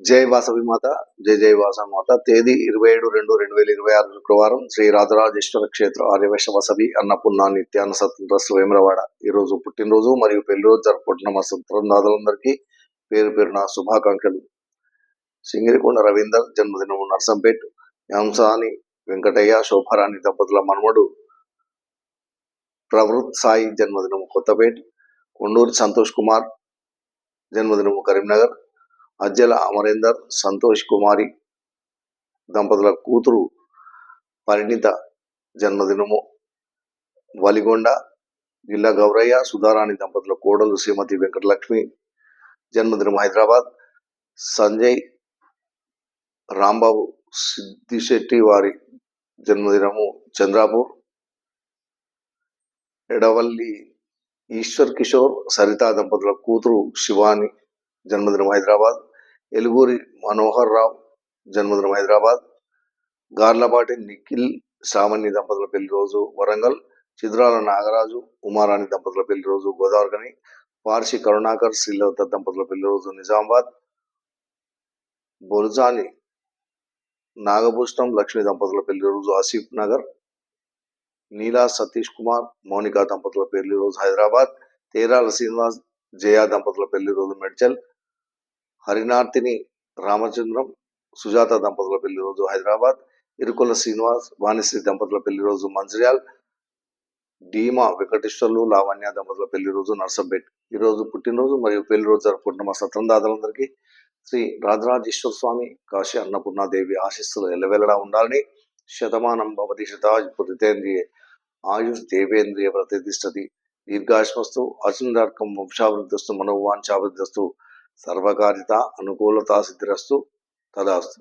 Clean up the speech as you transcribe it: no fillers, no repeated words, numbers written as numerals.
జై వాసవి మాత, జై జై వాసవి మాత. తేదీ 27/2/2026 శుక్రవారం. శ్రీ రాజరాజేశ్వర క్షేత్ర ఆర్యవైశ్య వసవి అన్నపూర్ణ నిత్యాన్న స్వతంత్ర వేములవాడ. ఈరోజు పుట్టినరోజు మరియు పెళ్లి రోజు జరుపుకుంటున్న మా స్వతంత్రదాతలందరికీ పేరు పేరున శుభాకాంక్షలు. సింగిరికొండ రవీందర్ జన్మదినము నర్సంపేట్. యాంసాని వెంకటయ్య శోభారాణి దంపతుల మనమడు ప్రవృత్ సాయి జన్మదినము కొత్తపేట్. కొండూరి సంతోష్ కుమార్ జన్మదినము కరీంనగర్. అజ్జల అమరేందర్ సంతోష్ కుమారి దంపతుల కూతురు పరిణిత జన్మదినము వలిగొండ. గిల్ల గౌరయ్య సుధారాణి దంపతుల కోడలు శ్రీమతి వెంకటలక్ష్మి జన్మదినం హైదరాబాద్. సంజయ్ రాంబాబు సిద్దిశెట్టి వారి జన్మదినము చంద్రాపూర్. ఎడవల్లి ఈశ్వర్ కిషోర్ సరితా దంపతుల కూతురు శివాని జన్మదినం హైదరాబాద్. ఎలుగూరి మనోహర్ రావు జన్మదినం హైదరాబాద్. గార్లపాటి నిఖిల్ శ్రావణి దంపతుల పెళ్లి రోజు వరంగల్. చిద్రాల నాగరాజు ఉమారాణి దంపతుల పెళ్లి రోజు గోదావరిగని. పార్షి కరుణాకర్ శ్రీలత దంపతుల పెళ్లి రోజు నిజామాబాద్. బొరుజాని నాగభూషణం లక్ష్మి దంపతుల పెళ్లి రోజు ఆసిఫ్ నగర్. నీలా సతీష్ కుమార్ మౌనిక దంపతుల పెళ్లి రోజు హైదరాబాద్. తేరాల శ్రీనివాస్ జయ దంపతుల పెళ్లి రోజు మెడ్చల్. హరినార్తిని రామచంద్రం సుజాత దంపతుల పెళ్లి రోజు హైదరాబాద్. ఇరుకొల్ల శ్రీనివాస్ వాణిశ్రీ దంపతుల పెళ్లి రోజు మంచిర్యాల్. డీమా వెంకటేశ్వర్లు లావణ్య దంపతుల పెళ్లి రోజు నర్సంపేట్. ఈరోజు పుట్టినరోజు మరియు పెళ్లి రోజు జరుపుకుంటున్న మా సత్రందాతలందరికీ శ్రీ రాజరాజేశ్వర స్వామి కాశీ అన్నపూర్ణాదేవి ఆశీస్సులు ఎల్లవెల్లడా ఉండాలని. శతమానం భవతి శతాయుర్పుత్రేంద్రియే ఆయుష్ దేవేంద్రియ ప్రతిష్టతి. దీర్ఘాయుష్మస్తు అచుండార్కం వంశావృద్ధస్తు మనోవాంఛావృద్ధస్తు సర్వకారిత అనుకూలతా సిద్ధిరస్తు తదాస్తు.